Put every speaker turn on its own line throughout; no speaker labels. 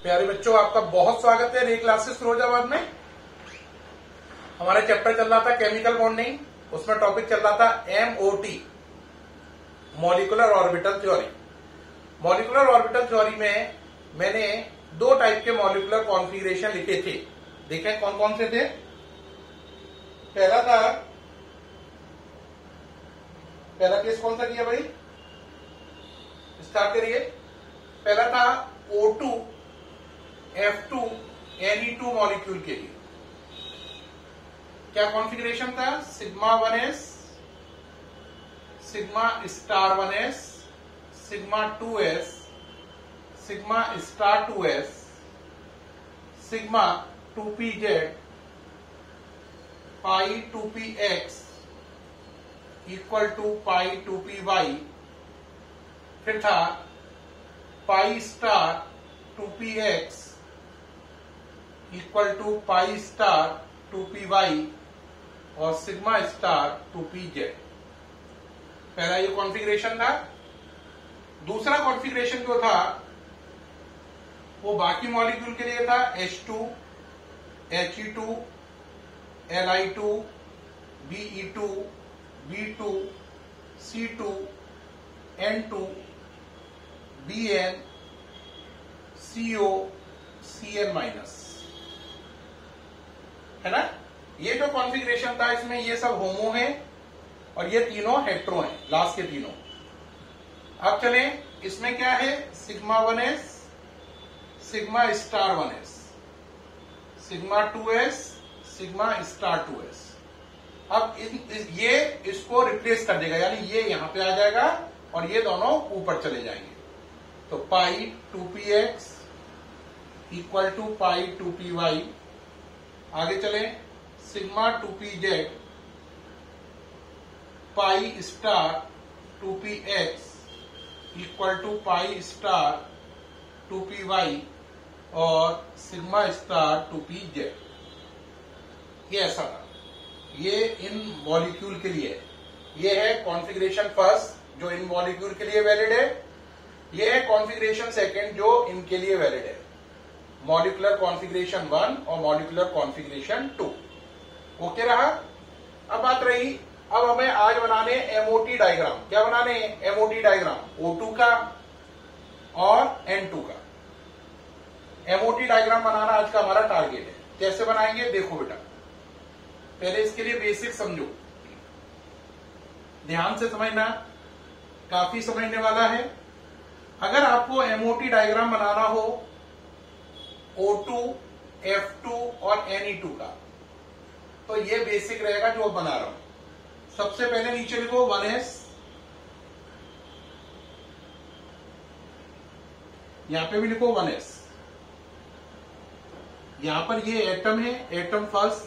प्यारे बच्चों, आपका बहुत स्वागत है रे क्लासेस फिरोजाबाद में। हमारा चैप्टर चल रहा था केमिकल बॉन्डिंग। उसमें टॉपिक चल रहा था MOT, molecular orbital theory. Molecular orbital theory में मैंने दो टाइप के मॉलिक्यूलर कॉन्फ़िगरेशन लिखे थे। देखें कौन कौन से थे। पहला केस कौन सा किया भाई, स्टार्ट करिए। पहला था O2 F2 Ne2 मॉलिक्यूल के लिए क्या कॉन्फ़िगरेशन था, sigma 1s, sigma star 1s, sigma 2s, sigma star 2s, sigma 2pz, pi 2px equal to pi 2py। फिर था pi star 2px equal to pi star 2py और sigma star 2pz। पहला ये configuration था। दूसरा configuration जो था वो बाकी मॉलिक्यूल के लिए था, H2, He2, Li2, Be2, B2, C2, N2, Bn, CO, Cn minus, है ना। ये जो कॉन्फ़िगरेशन था इसमें ये सब होमो है और ये तीनों हेट्रो हैं, लास्ट के तीनों। अब चले इसमें क्या है, sigma 1s, sigma star 1s, sigma 2s, sigma star 2s। अब ये इसको रिप्लेस कर देगा, यानी ये यहां पे आ जाएगा और ये दोनों ऊपर चले जाएंगे। तो पाई 2px equal to pi 2py। आगे चले, sigma 2pz, pi star 2px equal to pi star 2py और सिग्मा स्टार 2pz। ये ऐसा था। ये इन मॉलिक्यूल के लिए, ये है कॉन्फ़िगरेशन फर्स्ट जो इन मॉलिक्यूल के लिए वैलिड है। ये है कॉन्फ़िगरेशन सेकंड जो इनके लिए वैलिड है, मॉलिक्यूलर कॉन्फ़िगरेशन 1 और मॉलिक्यूलर कॉन्फ़िगरेशन 2। ओके रहा। अब बात रही, अब हमें आज बनाने MOT डायग्राम। क्या बनाने हैं, MOT डायग्राम, O2 का और N2 का। MOT डायग्राम बनाना आज का हमारा टारगेट है। कैसे बनाएंगे देखो बेटा, पहले इसके लिए बेसिक समझो, ध्यान से समझना, काफी समझने वाला है। अगर आपको MOT डायग्राम बनाना हो O2, F2 और Ne2 का, तो ये बेसिक रहेगा जो बना रहा हूं। सबसे पहले नीचे लिखो 1s, यहां पे भी लिखो 1s। यहां पर ये एटम है, एटम फर्स्ट,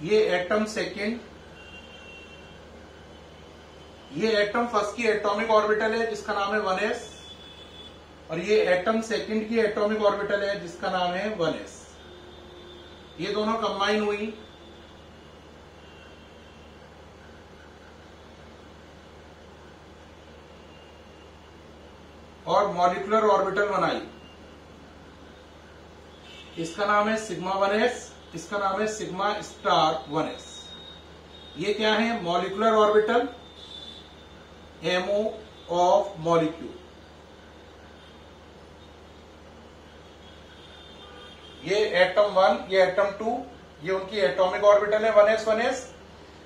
ये एटम सेकेंड, ये एटम फर्स्ट की एटॉमिक ऑर्बिटल है जिसका नाम है 1s और ये एटम सेकेंड की एटॉमिक ऑर्बिटल है जिसका नाम है 1s। ये दोनों कंबाइन हुई, और मॉलिक्यूलर ऑर्बिटल बनाई। इसका नाम है सिग्मा 1s, इसका नाम है सिग्मा स्टार 1s। ये क्या है, molecular orbital, MO of molecule. ये एटम 1, ये एटम 2, ये उनकी एटॉमिक ऑर्बिटल है 1s 1s।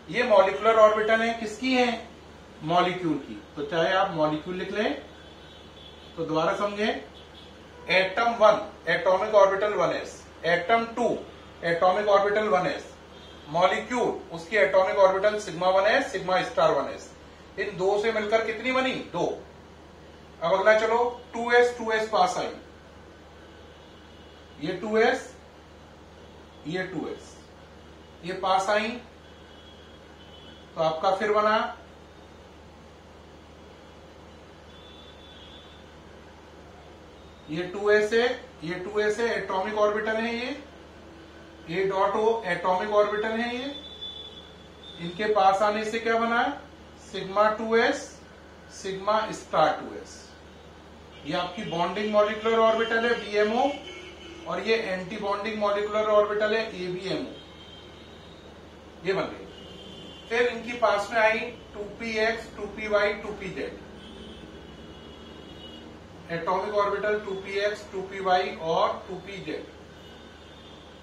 ये मॉलिक्यूलर ऑर्बिटल है, किसकी है, मॉलिक्यूल की। तो चाहे आप मॉलिक्यूल लिख लें तो दोबारा समझे, atom 1 atomic orbital 1s, atom 2 atomic orbital 1s, molecule उसकी atomic orbital sigma 1s, sigma star 1s। इन दो से मिलकर कितनी बनी, 2। अब अगला चलो, 2s 2s पास आई, ये 2s, ये 2s, ये पास आई, तो आपका फिर बना ये 2s है, ये 2s है, एटॉमिक ऑर्बिटल है ये डॉट ओ एटॉमिक ऑर्बिटल है ये। इनके पास आने से क्या बना, sigma 2s, sigma star 2s। ये आपकी बॉन्डिंग मॉलिक्यूलर ऑर्बिटल है बीएमओ, और ये एंटी बॉन्डिंग मॉलिक्यूलर ऑर्बिटल है एबीएमओ, ये बन गई। फिर इनकी पास में आई 2px, 2py, 2pz, atomic orbital 2px, 2py और 2pz।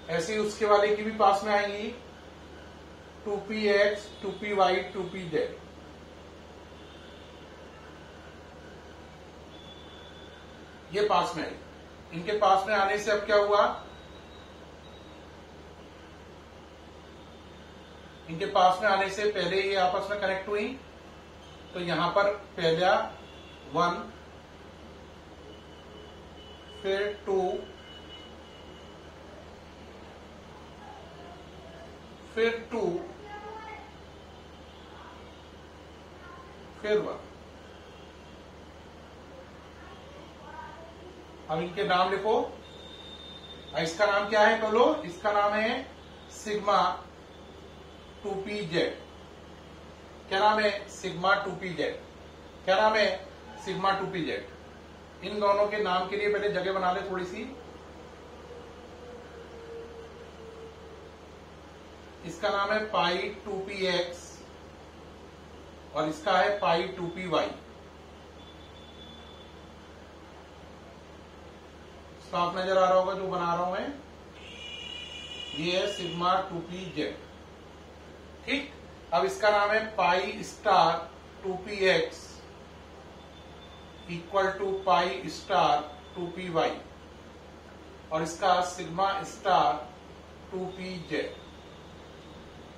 ऐसे ही उसके वाले की भी पास में आएंगी 2px, 2py, 2pz। ये पास में आई। इनके पास में आने से अब क्या हुआ, इनके पास में आने से पहले ये आपस में कनेक्ट हुई, तो यहां पर पहला 1, फिर 2, फिर 2, फिर 1। अब इनके नाम लिखो। इसका नाम क्या है बोलो, इसका नाम है सिग्मा 2pz। क्या नाम है, सिग्मा 2pz। क्या नाम है, सिग्मा 2pz। इन दोनों के नाम के लिए पहले जगह बना ले थोड़ी सी। इसका नाम है पाई 2px और इसका है पाई 2py। साफ नजर आ रहा होगा जो बना रहा हूं मैं, ये है सिग्मा 2pz। ठीक, अब इसका नाम है pi star 2px equal to pi star 2py और इसका सिग्मा स्टार 2pz।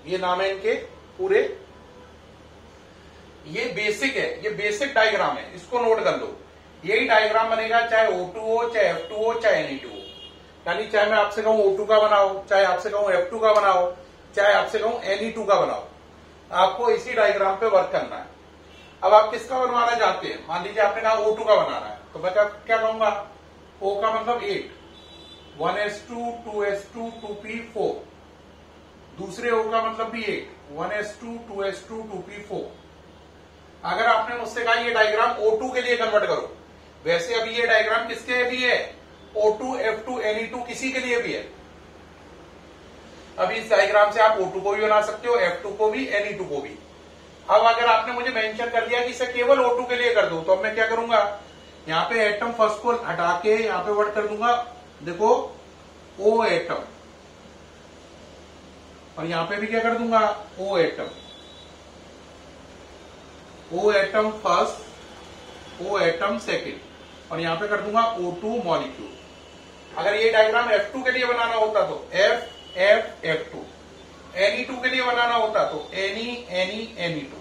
ये नाम है इनके पूरे। ये बेसिक है, ये बेसिक डायग्राम है, इसको नोट कर लो। यही डायग्राम बनेगा चाहे O2 हो, चाहे F2 हो, चाहे Ne2 हो। यानी चाहे मैं आपसे कहूं O2 का बनाओ, चाहे आपसे कहूं F2 का बनाओ, चाहे आपसे कहूं Ne2 का बनाओ, आपको इसी डायग्राम पे वर्क करना है। अब आप किसका बनवाना चाहते हैं, मान लीजिए आपने कहा O2 का बनाना है, तो मैं क्या कहूंगा, O का मतलब 8, 1s2, 2s2, 2p4। दूसरे O का मतलब भी 8, 1s2, 2s2, 2p4। अगर आपने मुझसे कहा ये डायग्राम O2 के लिए कन्वर्ट करो, वैसे अभी ये डायग्राम किसके भी है, O2, F2, Ne2 किसी के लिए भी है। अभी इस डायग्राम से आप O2 को भी बना सकते हो, F2 को भी, Ne2 को भी। अब अगर आपने मुझे मेंशन कर दिया कि इसे केवल O2 के लिए कर दो, तो अब मैं क्या करूंगा, यहां पे एटम फर्स्ट को हटा के यहां पे वर्ड कर दूंगा, देखो O एटम, और यहां पे भी क्या कर दूंगा, O atom. O atom first, O atom second, और यहां पे कर दूंगा O2 मॉलिक्यूल। अगर ये डायग्राम F2 के लिए बनाना होता तो F, F, F2। Ne2 के लिए बनाना होता तो Ne, Ne, Ne2।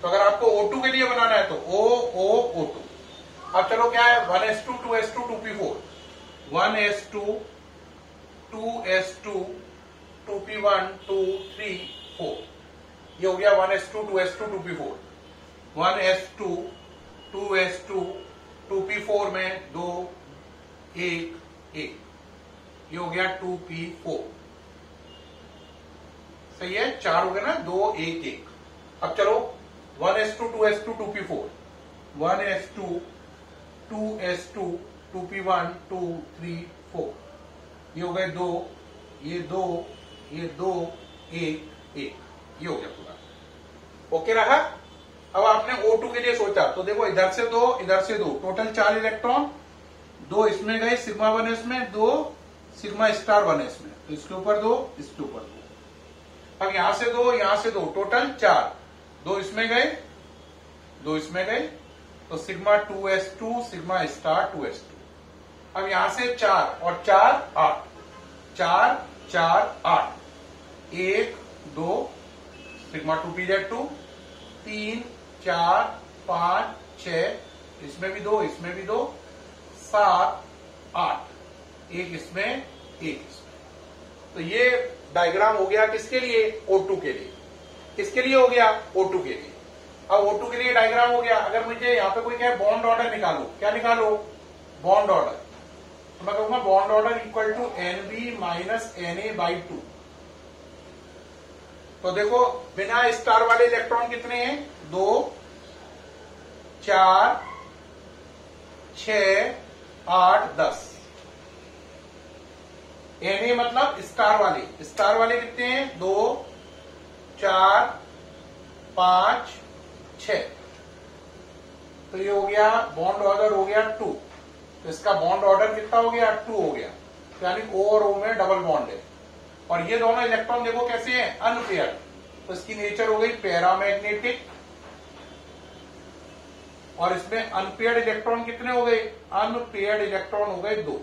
तो अगर आपको O2 के लिए बनाना है तो O, O, O2। अब चलो क्या है, 1s2, 2s2, 2p4, 1s2, 2s2, 2p1, 2, 3, 4। ये हो गया 1s2, 2s2, 2p4। 1s2, 2s2, 2p4 में 2, 1, 1, ये हो गया 2p4। सही है, 4 हो गए ना, 2, 1, 1। अब चलो 1s2, 2s2, 2p4, 1s2, 2s2, 2p1, 2, 3, 4। ये हो गए 2, ये 2, ये 2, 1, 1। ये हो गया पूरा। ओके रहा। अब आपने O2 के लिए सोचा तो देखो, इधर से 2, इधर से 2, टोटल 4 इलेक्ट्रॉन, 2 इसमें गए सिग्मा 1s में, 2 सिग्मा स्टार 1s में, तो इसके ऊपर 2, इसके ऊपर 2। अब यहां से 2, यहां से 2, टोटल 4, 2 इसमें गए, 2 इसमें गए, तो sigma 2s2, sigma star 2s2। अब यहां से 4 और 4, 8, 4, 4, 8, 1, 2, सिग्मा 2pz2, 3, 4, 5, 6, इसमें भी 2, इसमें भी 2, 7, 8, 1 इसमें, 1 इसमें। तो ये डायग्राम हो गया किसके लिए, O2 के लिए। किसके लिए हो गया, O2 के लिए। अब O2 के लिए डायग्राम हो गया। अगर मुझे यहाँ पे कोई कहे बॉन्ड ऑर्डर निकालो, क्या निकालो, बॉन्ड ऑर्डर, तो मैं कहूंगा bond order equal to NB minus Na/2। तो देखो बिना स्टार वाले इलेक्ट्रॉन कितने हैं, 2, 4, 6 8 10। Na मतलब स्टार वाले कितने हैं? 2 4 5 6। तो ये हो गया बॉन्ड ऑर्डर हो गया 2। तो इसका बॉन्ड ऑर्डर कितना हो गया? 2 हो गया। यानी O और O में डबल बॉन्ड है। और ये दोनों इलेक्ट्रॉन देखो कैसे हैं? अनपेयर्ड। तो इसकी नेचर हो गई पैरामैग्नेटिक। और इसमें अनपेयर्ड इलेक्ट्रॉन कितने हो गए? अनपेयर्ड इलेक्ट्रॉन हो गए 2।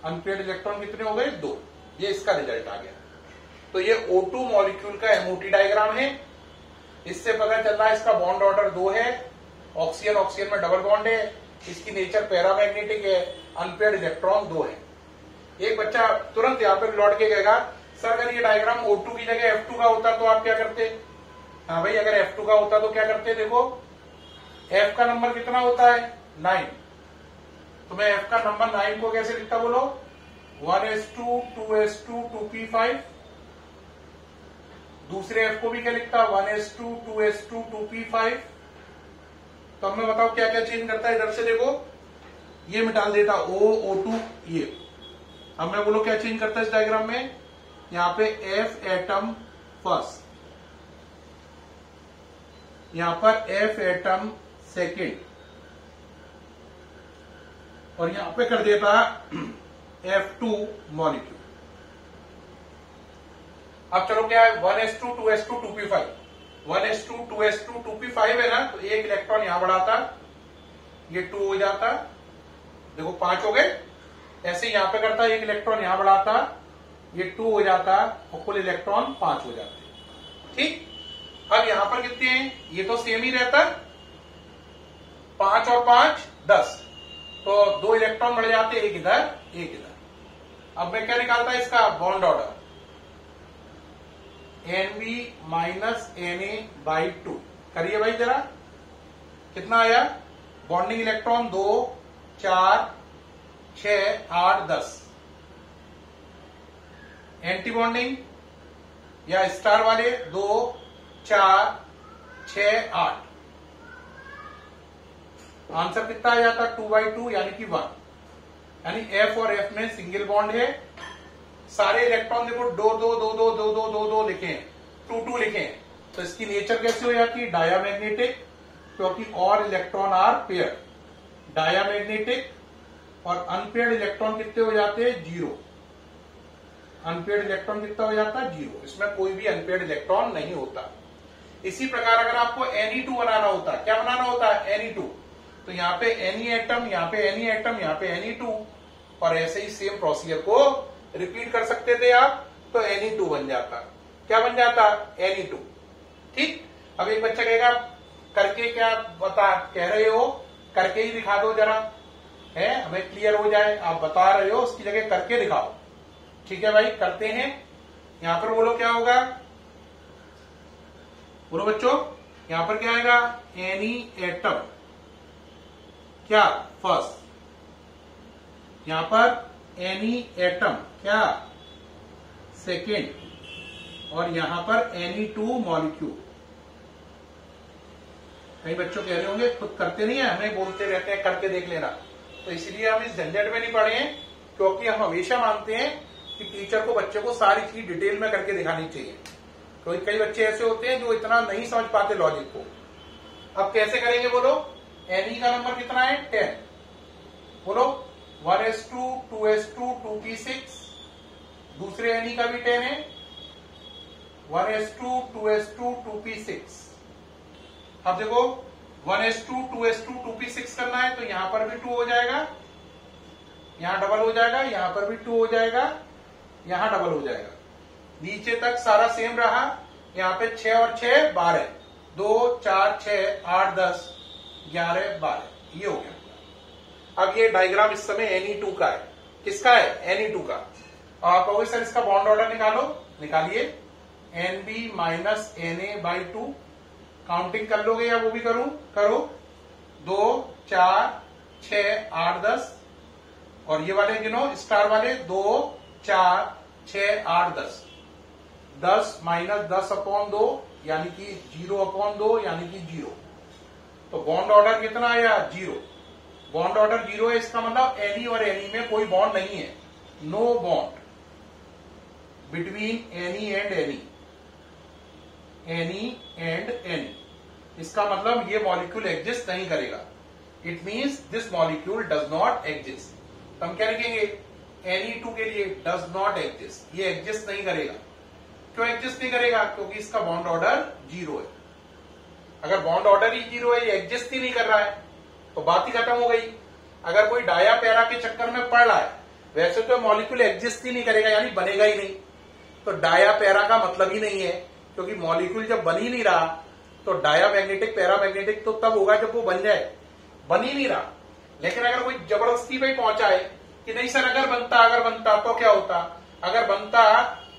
अनपेयर्ड इलेक्ट्रॉन कितने हो गए? 2। ये इसका रिजल्ट आ गया। तो ये O2 मॉलिक्यूल का MOT डायग्राम है। इससे पता चल रहा है इसका बॉन्ड ऑर्डर 2 है, ऑक्सीजन ऑक्सीजन में डबल बॉन्ड है, इसकी नेचर पैरामैग्नेटिक है, अनपेयर्ड इलेक्ट्रॉन 2 है। एक बच्चा तुरंत यहां पर लौट के कहेगा सर अगर ये डायग्राम O2 की जगह F2 का होता तो आप क्या करते? हाँ भाई, अगर F2 का होता तो क्या करते? देखो F का नंबर कितना होता है? 9। तो मैं F का नंबर 9 को कैसे लिखता बोलो? 1s2 2s2 2p5। दूसरे F को भी क्या लिखता? 1s2 2s2 2p5। तो अब मैं बताओ क्या क्या चेंज करता है? इधर से देखो ये मिटा देता O O2 ये। अब मैं बोलो क्या चेंज करता है इस डायग्राम में? यहां पे F एटम फर्स्ट, यहां पर F एटम सेकेंड, और यहां पे कर देता F2 मॉलिक्यूल। अब चलो क्या है? 1s2 2s2 2p5। 1s2 2s2 2p5 है ना, तो एक इलेक्ट्रॉन यहां बढ़ाता, ये 2 हो जाता, देखो 5 हो गए। ऐसे यहां पे करता, एक इलेक्ट्रॉन यहां बढ़ाता, ये 2 हो जाता, और कुल इलेक्ट्रॉन 5 हो जाते। ठीक। अब यहां पर कितने हैं? ये तो सेम ही रहता, 5 और 5 10। तो 2 इलेक्ट्रॉन बढ़ जाते, एक इधर एक इधर। अब मैं क्या निकालता है इसका bond order? NB minus Na/2 करिए भाई जरा, कितना आया? Bonding electron 2 4 6 8 10। एंटी बॉन्डिंग या स्टार वाले 2 4 6 8। आंसर कितना आ जाता? 2/2 यानी कि 1। यानी F और F में सिंगल बॉन्ड है। सारे इलेक्ट्रॉन देखो 2 2 2 2 2 2 2 2 लिखे हैं, 2 2 लिखे हैं। तो इसकी नेचर कैसे हो जाती है? डायामैग्नेटिक, क्योंकि और इलेक्ट्रॉन आर पेयर। डायामैग्नेटिक। और अनपेयर्ड इलेक्ट्रॉन कितने हो जाते हैं? 0। अनपेयर्ड इलेक्ट्रॉन कितना हो जाता है? 0। इसमें कोई भी अनपेयर्ड इलेक्ट्रॉन नहीं होता। इसी प्रकार अगर आपको Ne2 बनाना होता, क्या बनाना होता है? Ne2। तो यहाँ पे Ne एटम, यहाँ पे Ne एटम, यहाँ पे Ne2, और ऐसे ही सेम प्रोसीजर को रिपीट कर सकते थे आप, तो Ne2 बन जाता। क्या बन जाता? Ne2। ठीक। अब एक बच्चा कहेगा करके क्या बता कह रहे हो? करके ही दिखा दो जरा, है हमें क्लियर हो जाए। आप बता रहे हो, उसकी जगह करके दिखाओ। ठीक है भाई, करते हैं। यहां पर बोलो क्या होगा? बोलो बच्चों, यहां पर क्या आएगा? एनी एटम क्या फर्स्ट, यहां पर एनी एटम क्या सेकेंड, और यहां पर Ne2 मॉलिक्यूल। कई बच्चों कह रहे होंगे खुद करते नहीं है, हमें बोलते रहते हैं करके देख लेना। तो इसलिए हम इस झंझट में नहीं पड़े हैं, क्योंकि हम हमेशा मानते हैं कि टीचर को बच्चे को सारी चीज डिटेल में करके दिखानी चाहिए। क्योंकि कई बच्चे ऐसे होते हैं जो इतना नहीं समझ पाते लॉजिक को। अब कैसे करेंगे बोलो? Ne का नंबर कितना है? 10। बोलो 1s2 2s2 2p6। दूसरे Ne का भी 10 है, 1s2 2s2 2p6। अब देखो 1s2 2s2 2p6 करना है, तो यहां पर भी 2 हो जाएगा, यहां डबल हो जाएगा, यहां पर भी 2 हो जाएगा, यहां डबल हो जाएगा। नीचे तक सारा सेम रहा। यहां पे 6 और 6 12, 2 4 6 8 10 11 12, ये हो गया। अब ये डायग्राम इस समय Ne2 का है। किसका है? Ne2 का। आप कहोगे सर इसका बॉन्ड ऑर्डर निकालो, निकालिए। NB minus Na/2। काउंटिंग कर लोगे या वो भी करूं? करो। 2 4 6 8 10, और ये वाले गिनो स्टार वाले 2 4 6 8 10। 10 माइनस 10/2 यानी कि 0/2 यानी कि 0। तो बॉन्ड ऑर्डर कितना आया? 0। बॉन्ड ऑर्डर 0 है, इसका मतलब एनी और एनी में कोई बॉन्ड नहीं है। No bond between any and any, any and any. इसका मतलब ये मॉलिक्यूल एग्जिस्ट नहीं करेगा। It means this molecule does not exist. हम क्या लिखेंगे? Ni2 के लिए डज नॉट एग्जिस्ट, ये एग्जिस्ट नहीं करेगा। क्यों एग्जिस्ट नहीं करेगा? क्योंकि इसका बॉन्ड ऑर्डर 0 है। अगर बॉन्ड ऑर्डर ही 0 है, ये एग्जिस्ट ही नहीं कर रहा है, तो बात ही खत्म हो गई। अगर कोई डाया पैरा के चक्कर में पड़ रहा है, वैसे तो मॉलिक्यूल एग्जिस्ट ही नहीं करेगा, यानी बनेगा ही नहीं। तो डाया पैरा का मतलब ही नहीं है, क्योंकि मॉलिक्यूल जब बन ही नहीं रहा तो डाया मैग्नेटिक पैरा मैग्नेटिक तो तब होगा जब वो बन जाए, बन ही नहीं रहा। लेकिन अगर कोई जबरदस्ती पे पहुंचाए कि नहीं सर अगर बनता तो क्या होता? अगर बनता,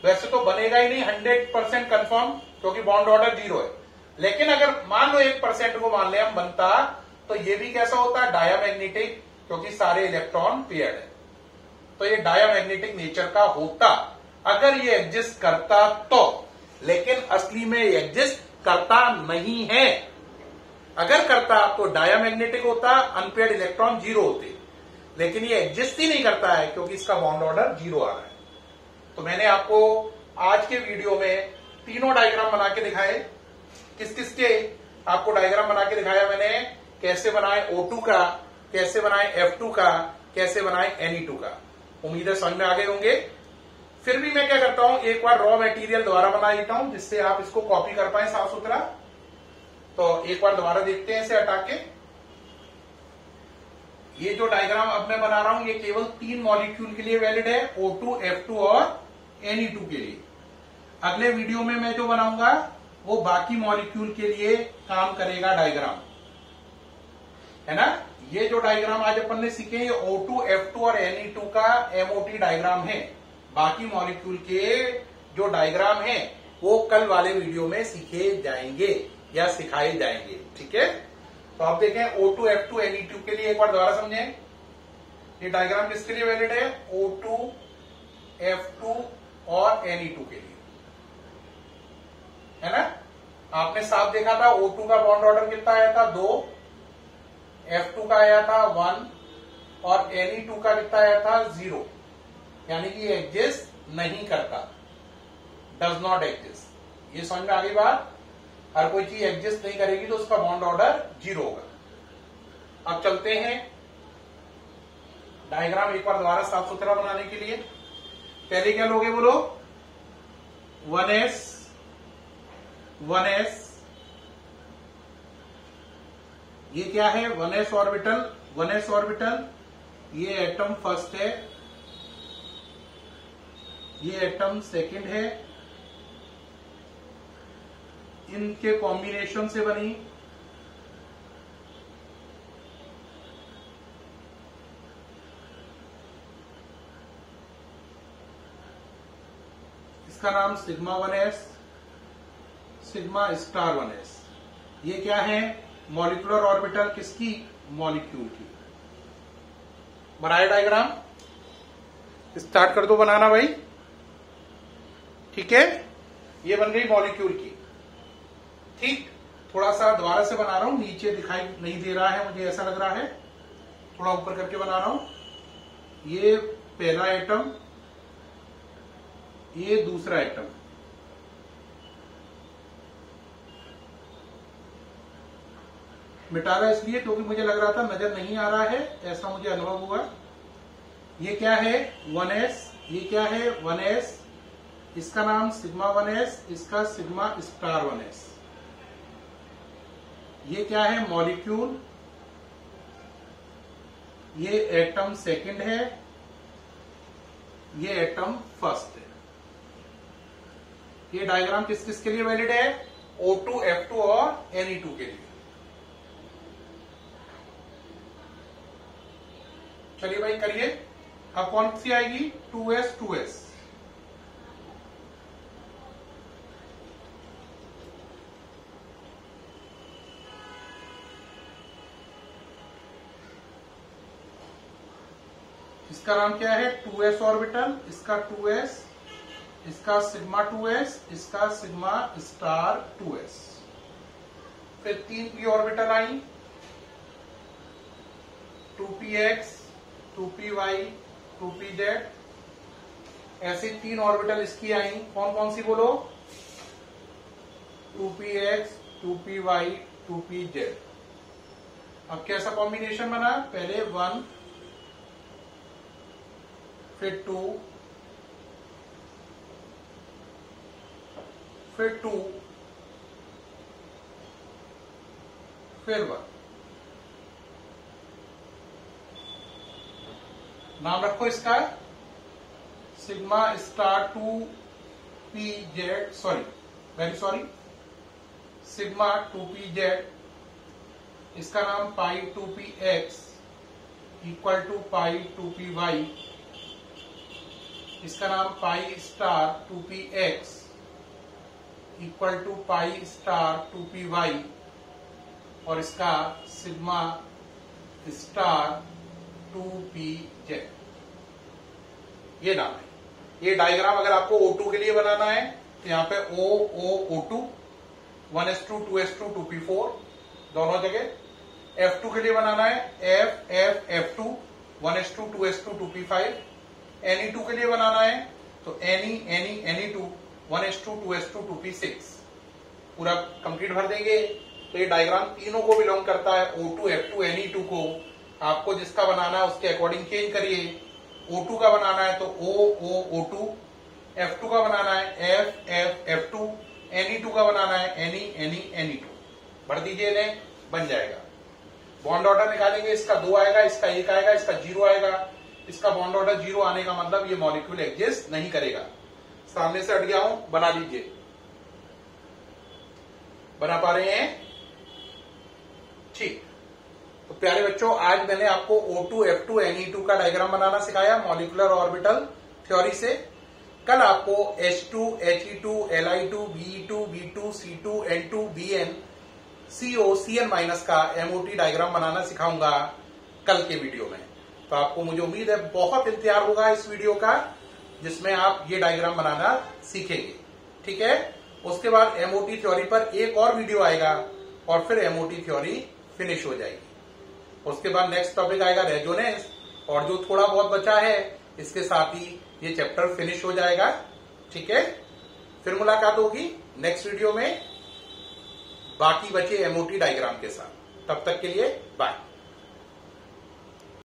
वैसे तो बनेगा ही नहीं 100% कंफर्म, क्योंकि बॉन्ड ऑर्डर 0 है। लेकिन अगर मान लो 1% को मान ले हम बनता, तो ये भी कैसा होता? डायामैग्नेटिक, क्योंकि सारे इलेक्ट्रॉन पेयर्ड है। तो ये डायामैग्नेटिक नेचर का होता अगर ये एग्जिस्ट करता तो, लेकिन असली में ये एग्जिस्ट करता नहीं है। अगर करता तो डायामैग्नेटिक होता, अनपेयर्ड इलेक्ट्रॉन 0 होते, लेकिन ये एग्जिस्ट ही नहीं करता है क्योंकि इसका बॉन्ड ऑर्डर 0 आ रहा है। तो मैंने आपको आज के वीडियो में तीनों डायग्राम बना के दिखाए। किस किस के आपको डायग्राम बना के दिखाया मैंने? कैसे बनाए O2 का, कैसे बनाए F2 का, कैसे बनाए Ne2 का। उम्मीद है समझ में आ गए होंगे। फिर भी मैं क्या करता हूं, एक बार रॉ मटेरियल दोबारा बना लेता हूं, जिससे आप इसको कॉपी कर पाए साफ सुथरा। तो एक बार दोबारा देखते हैं इसे हटा के। ये जो डायग्राम अब मैं बना रहा हूं, ये केवल 3 मॉलिक्यूल के लिए वैलिड है, O2, F2 और Ne2 के लिए। अगले वीडियो में मैं जो बनाऊंगा वो बाकी मॉलिक्यूल के लिए काम करेगा डायग्राम, है ना। ये जो डायग्राम आज अपन ने सीखे, ये O2, F2 और Ne2 का MOT डायग्राम है। बाकी मॉलिक्यूल के जो डायग्राम है वो कल वाले वीडियो में सीखे जाएंगे या सिखाए जाएंगे, ठीक है। तो आप देखें O2, F2, Ne2 के लिए एक बार दोबारा समझें। ये डायग्राम किसके लिए वैलिड है? O2, F2 और Ne2 के लिए, है ना। आपने साफ देखा था O2 का बॉन्ड ऑर्डर कितना आया था? 2, F2 का आया था 1 और Ne2 का कितना आया था? 0। यानी कि ये एग्जिस्ट नहीं करता, डज नॉट एग्जिस्ट। ये समझ में आ गई बात। हर कोई चीज एग्जिस्ट नहीं करेगी तो उसका बॉन्ड ऑर्डर 0 होगा। अब चलते हैं डायग्राम एक बार दोबारा साफ सुथरा बनाने के लिए। पहले क्या लोगे बोलो? 1s 1s, ये क्या है? 1s orbital, 1s orbital. ये एटम फर्स्ट है, ये एटम सेकंड है, इनके कॉम्बिनेशन से बनी इसका नाम sigma 1s, sigma star 1s। ये क्या है? मॉलिक्यूलर ऑर्बिटल किसकी? मॉलिक्यूल की। बनाए डायग्राम, स्टार्ट कर दो बनाना भाई, ठीक है। ये बन गई मॉलिक्यूल की, ठीक। थोड़ा सा दोबारा से बना रहा हूं, नीचे दिखाई नहीं दे रहा है मुझे, ऐसा लग रहा है, थोड़ा ऊपर करके बना रहा हूं। ये पहला एटम, ये दूसरा एटम, मिटा रहा है इसलिए क्योंकि मुझे लग रहा था नजर नहीं आ रहा है, ऐसा मुझे अनुभव हुआ। ये क्या है? 1s। ये क्या है? 1s। इसका नाम सिग्मा 1s, इसका सिग्मा स्टार 1s। ये क्या है? मॉलिक्यूल। ये एटम सेकंड है, ये एटम फर्स्ट है। ये डायग्राम किस किस के लिए वैलिड है? O2, F2 और Ne2 के लिए। चलिए भाई करिए। अब कौन सी आएगी? 2s 2s। इसका नाम क्या है? 2s ऑर्बिटल, इसका 2s, इसका सिग्मा 2s, इसका सिग्मा स्टार 2s। फिर 3p ऑर्बिटल आई, 2px 2py 2pz, ऐसे 3 ऑर्बिटल इसकी आई। कौन कौन सी बोलो? 2px 2py 2pz। अब कैसा कॉम्बिनेशन बना? पहले 1 फिर 2 फिर 2 फिर 1। नाम रखो इसका sigma star 2pz, sorry sigma 2pz। इसका नाम पाई 2px equal to pi 2py। इसका नाम pi star 2px equal to pi star 2py, और इसका सिग्मा स्टार 2pz। ये नाम है। ये डायग्राम अगर आपको O2 के लिए बनाना है तो यहाँ पे O2 1s2 2s2 2p4 दोनों जगह। F2 के लिए बनाना है F2 1s2 2s2 2p5। Ne2 के लिए बनाना है तो Ne2 1s2 2s2 2p6। पूरा कंप्लीट भर देंगे। तो ये डायग्राम तीनों को बिलोंग करता है, O2 F2 Ne2 को। आपको जिसका बनाना है उसके अकॉर्डिंग चेंज करिए। O2 का बनाना है तो O2, F2 का बनाना है F2, Ne2 का बनाना है Ne2। भर दीजिए इन्हें, बन जाएगा। बॉन्ड ऑर्डर निकालेंगे, इसका 2 आएगा, इसका 1 आएगा, इसका 0 आएगा। इसका बॉन्ड ऑर्डर 0 आने का मतलब ये मॉलिक्यूल एग्जिस्ट नहीं करेगा। सामने से हट गया हूं, बना लीजिए। बना पा रहे हैं? ठीक। तो प्यारे बच्चों, आज मैंने आपको O2 F2 Ne2 का डायग्राम बनाना सिखाया मॉलिक्यूलर ऑर्बिटल थ्योरी से। कल आपको H2 He2 Li2 Be2 B2 C2 N2 Bn CO Cn- का MOT डायग्राम बनाना सिखाऊंगा कल के वीडियो में। तो आपको मुझे उम्मीद है बहुत इंतजार होगा इस वीडियो का, जिसमें आप ये डायग्राम बनाना सीखेंगे। ठीक है? उसके बाद MOT थ्योरी पर एक और वीडियो आएगा और फिर MOT थ्योरी फिनिश हो जाएगी। उसके बाद नेक्स्ट टॉपिक आएगा रेजोनेंस, और जो थोड़ा बहुत बचा है इसके साथ ही ये चैप्टर फिनिश हो जाएगा। ठीक है? फिर मुलाकात होगी नेक्स्ट वीडियो में बाकी बचे MOT डायग्राम के साथ। तब तक के लिए बाय।